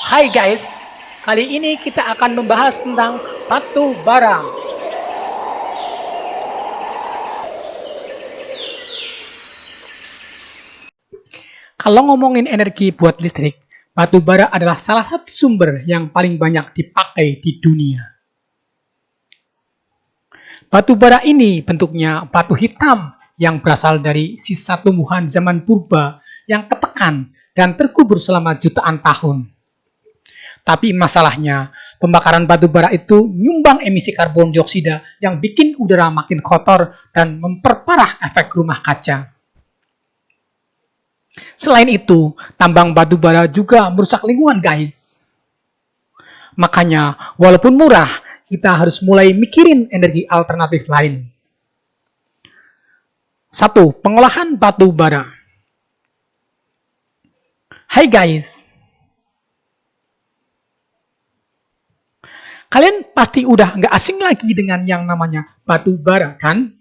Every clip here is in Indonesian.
Hai guys, kali ini kita akan membahas tentang batu bara. Kalau ngomongin energi buat listrik, batu bara adalah salah satu sumber yang paling banyak dipakai di dunia. Batu bara ini bentuknya batu hitam yang berasal dari sisa tumbuhan zaman purba yang ketekan dan terkubur selama jutaan tahun. Tapi masalahnya, pembakaran batu bara itu nyumbang emisi karbon dioksida yang bikin udara makin kotor dan memperparah efek rumah kaca. Selain itu, tambang batu bara juga merusak lingkungan, guys. Makanya, walaupun murah, kita harus mulai mikirin energi alternatif lain. 1. Pengolahan batu bara. Hai guys, kalian pasti udah nggak asing lagi dengan yang namanya batu bara, kan?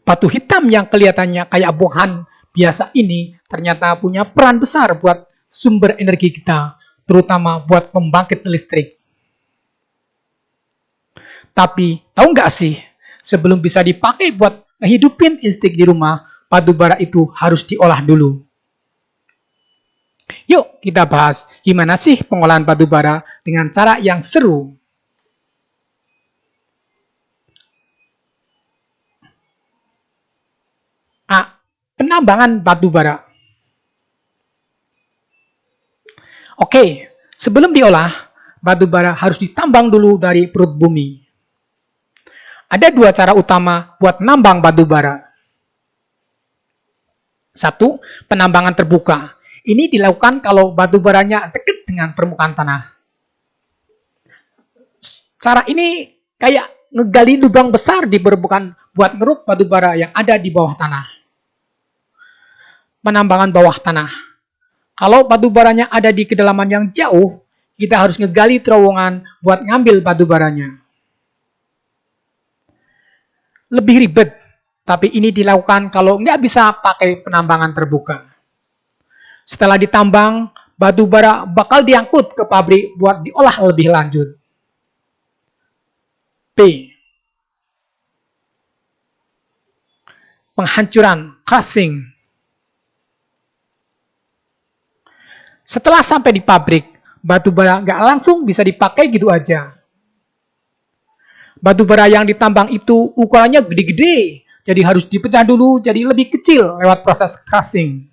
Batu hitam yang kelihatannya kayak bohan biasa ini ternyata punya peran besar buat sumber energi kita, terutama buat pembangkit listrik. Tapi, tahu nggak sih, sebelum bisa dipakai buat ngehidupin listrik di rumah, batu bara itu harus diolah dulu. Yuk kita bahas gimana sih pengolahan batu bara dengan cara yang seru. A. Penambangan batu bara. Oke, sebelum diolah, batu bara harus ditambang dulu dari perut bumi. Ada dua cara utama buat nambang batu bara. 1. Penambangan terbuka. Ini dilakukan kalau batu baranya dekat dengan permukaan tanah. Cara ini kayak ngegali lubang besar di permukaan buat ngeruk batu bara yang ada di bawah tanah. Penambangan bawah tanah. Kalau batu baranya ada di kedalaman yang jauh, kita harus ngegali terowongan buat ngambil batu baranya. Lebih ribet, tapi ini dilakukan kalau nggak bisa pakai penambangan terbuka. Setelah ditambang, batu bara bakal diangkut ke pabrik buat diolah lebih lanjut. B. Penghancuran, crushing. Setelah sampai di pabrik, batu bara nggak langsung bisa dipakai gitu aja. Batu bara yang ditambang itu ukurannya gede-gede, jadi harus dipecah dulu jadi lebih kecil lewat proses crushing.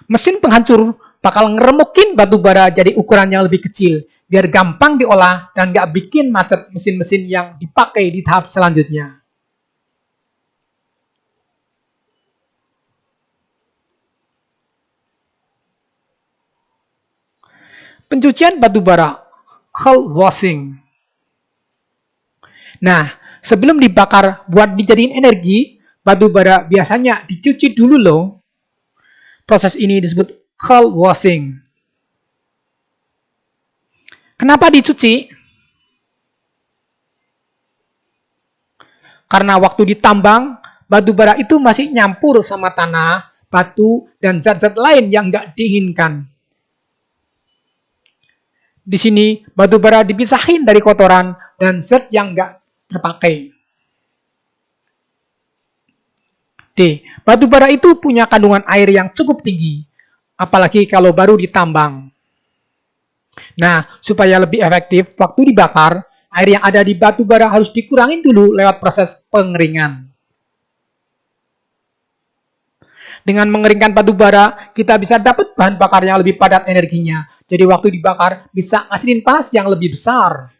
Mesin penghancur bakal ngeremukin batu bara jadi ukuran yang lebih kecil, biar gampang diolah dan nggak bikin macet mesin-mesin yang dipakai di tahap selanjutnya. Pencucian batu bara, cold washing. Nah, sebelum dibakar buat dijadiin energi, batu bara biasanya dicuci dulu loh. Proses ini disebut cold washing. Kenapa dicuci? Karena waktu ditambang, batu bara itu masih nyampur sama tanah, batu, dan zat-zat lain yang nggak diinginkan. Di sini, batu bara dipisahin dari kotoran dan zat yang nggak terpakai. D. Batu bara itu punya kandungan air yang cukup tinggi, apalagi kalau baru ditambang. Nah, supaya lebih efektif waktu dibakar, air yang ada di batu bara harus dikurangin dulu lewat proses pengeringan. Dengan mengeringkan batu bara, kita bisa dapat bahan bakar yang lebih padat energinya. Jadi waktu dibakar bisa ngasilin panas yang lebih besar.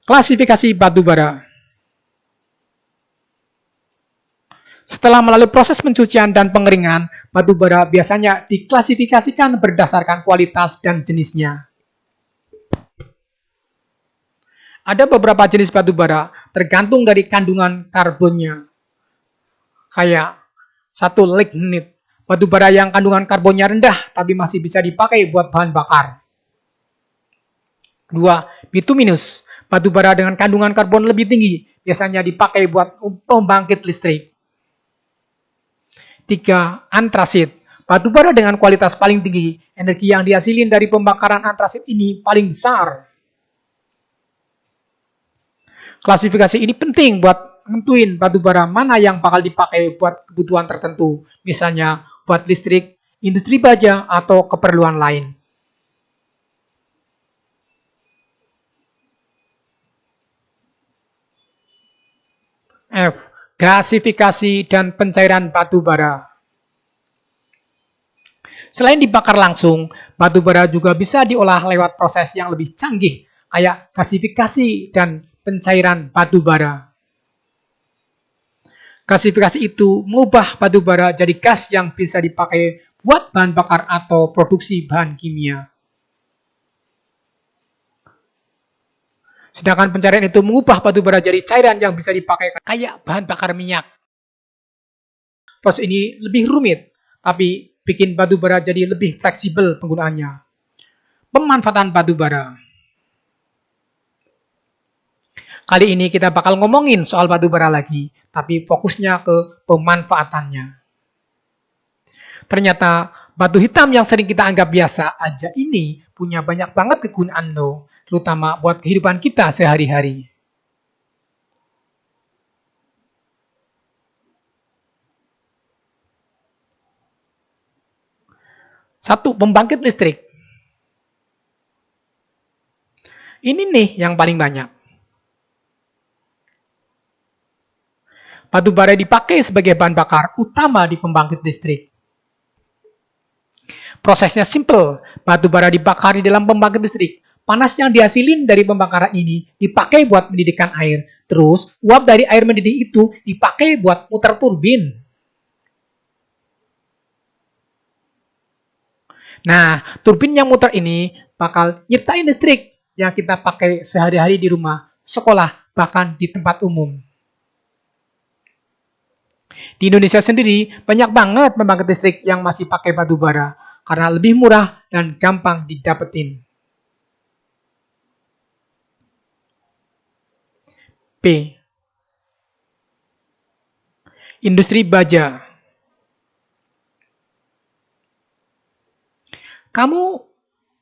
Klasifikasi batu bara. Setelah melalui proses pencucian dan pengeringan, batu bara biasanya diklasifikasikan berdasarkan kualitas dan jenisnya. Ada beberapa jenis batu bara tergantung dari kandungan karbonnya. Kayak 1. Lignit, batu bara yang kandungan karbonnya rendah tapi masih bisa dipakai buat bahan bakar. 2. Bituminous, Batu bara dengan kandungan karbon lebih tinggi biasanya dipakai buat pembangkit listrik. 3. Antrasit. Batu bara dengan kualitas paling tinggi. Energi yang dihasilin dari pembakaran antrasit ini paling besar. Klasifikasi ini penting buat nentuin batu bara mana yang bakal dipakai buat kebutuhan tertentu. Misalnya buat listrik, industri baja, atau keperluan lain. F. Gasifikasi dan pencairan batu bara. Selain dibakar langsung, batu bara juga bisa diolah lewat proses yang lebih canggih, kayak gasifikasi dan pencairan batu bara. Gasifikasi itu mengubah batu bara jadi gas yang bisa dipakai buat bahan bakar atau produksi bahan kimia. Sedangkan pencairan itu mengubah batu bara jadi cairan yang bisa dipakai kayak bahan bakar minyak. Proses ini lebih rumit, tapi bikin batu bara jadi lebih fleksibel penggunaannya. Pemanfaatan batu bara. Kali ini kita bakal ngomongin soal batu bara lagi, tapi fokusnya ke pemanfaatannya. Ternyata batu hitam yang sering kita anggap biasa aja ini punya banyak banget kegunaan loh, terutama buat kehidupan kita sehari-hari. Satu, pembangkit listrik. Ini nih yang paling banyak. Batu bara dipakai sebagai bahan bakar utama di pembangkit listrik. Prosesnya simple, batu bara dibakar di dalam pembangkit listrik. Panas yang dihasilin dari pembakaran ini dipakai buat mendidihkan air. Terus, uap dari air mendidih itu dipakai buat muter turbin. Nah, turbin yang muter ini bakal nyiptain listrik yang kita pakai sehari-hari di rumah, sekolah, bahkan di tempat umum. Di Indonesia sendiri, banyak banget pembangkit listrik yang masih pakai batu bara karena lebih murah dan gampang didapetin. P. Industri baja. Kamu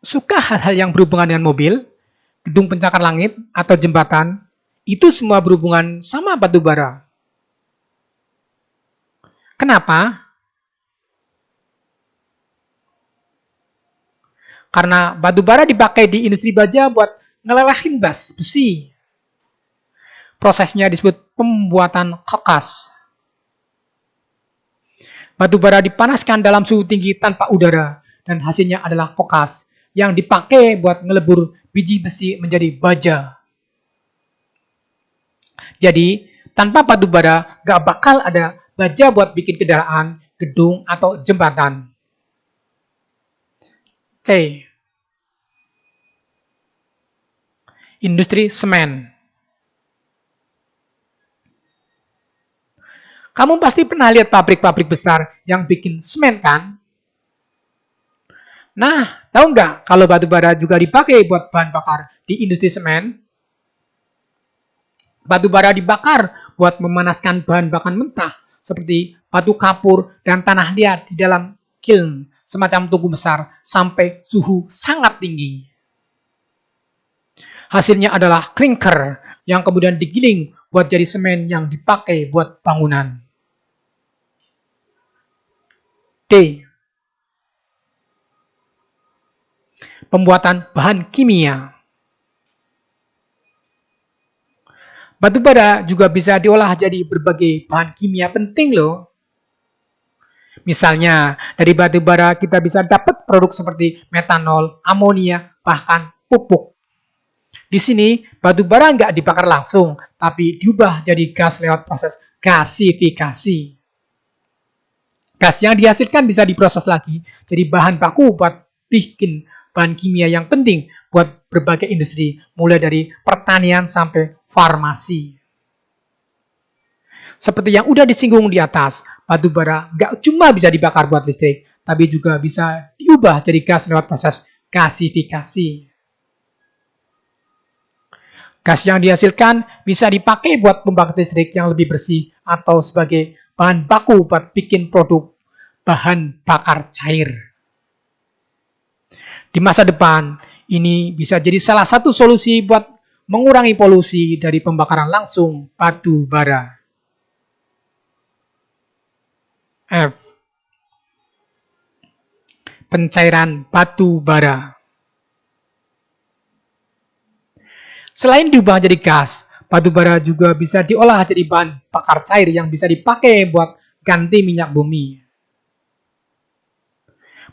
suka hal-hal yang berhubungan dengan mobil, gedung pencakar langit, atau jembatan? Itu semua berhubungan sama batu bara. Kenapa? Karena batu bara dipakai di industri baja buat ngelelehin besi. Prosesnya disebut pembuatan kokas. Batu bara dipanaskan dalam suhu tinggi tanpa udara dan hasilnya adalah kokas yang dipakai buat ngelebur biji besi menjadi baja. Jadi, tanpa batu bara gak bakal ada baja buat bikin kendaraan, gedung, atau jembatan. C. Industri semen. Kamu pasti pernah lihat pabrik-pabrik besar yang bikin semen kan? Nah, tahu nggak kalau batu bara juga dipakai buat bahan bakar di industri semen? Batu bara dibakar buat memanaskan bahan bakar mentah seperti batu kapur dan tanah liat di dalam kiln, semacam tungku besar sampai suhu sangat tinggi. Hasilnya adalah klinker yang kemudian digiling buat jadi semen yang dipakai buat bangunan. D. Pembuatan bahan kimia. Batu bara juga bisa diolah jadi berbagai bahan kimia penting loh. Misalnya, dari batu bara kita bisa dapat produk seperti metanol, amonia, bahkan pupuk. Di sini, batu bara nggak dibakar langsung, tapi diubah jadi gas lewat proses gasifikasi. Gas yang dihasilkan bisa diproses lagi jadi bahan baku buat bikin bahan kimia yang penting buat berbagai industri, mulai dari pertanian sampai farmasi. Seperti yang udah disinggung di atas, batu bara nggak cuma bisa dibakar buat listrik, tapi juga bisa diubah jadi gas lewat proses gasifikasi. Gas yang dihasilkan bisa dipakai buat pembangkit listrik yang lebih bersih atau sebagai bahan baku buat bikin produk bahan bakar cair. Di masa depan, ini bisa jadi salah satu solusi buat mengurangi polusi dari pembakaran langsung batu bara. F. Pencairan batu bara. Selain diubah jadi gas, batu bara juga bisa diolah jadi bahan bakar cair yang bisa dipakai buat ganti minyak bumi.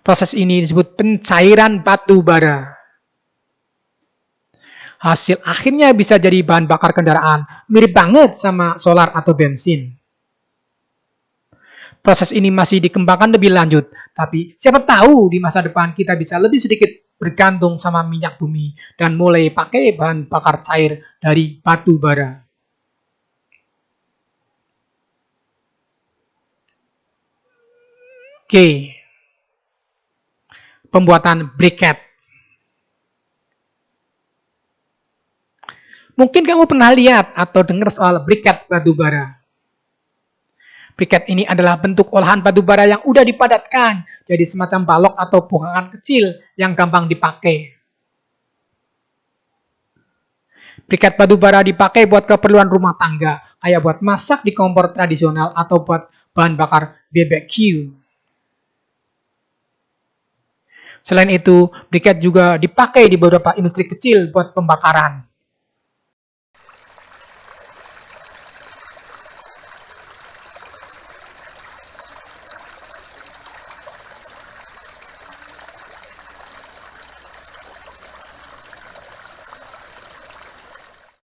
Proses ini disebut pencairan batu bara. Hasil akhirnya bisa jadi bahan bakar kendaraan, mirip banget sama solar atau bensin. Proses ini masih dikembangkan lebih lanjut, tapi siapa tahu di masa depan kita bisa lebih sedikit bergantung sama minyak bumi dan mulai pakai bahan bakar cair dari batu bara. G. Pembuatan briket. Mungkin kamu pernah lihat atau dengar soal briket batu bara. Briket ini adalah bentuk olahan batu bara yang udah dipadatkan jadi semacam balok atau bongkahan kecil yang gampang dipakai. Briket batu bara dipakai buat keperluan rumah tangga, kayak buat masak di kompor tradisional atau buat bahan bakar BBQ. Selain itu, briket juga dipakai di beberapa industri kecil buat pembakaran.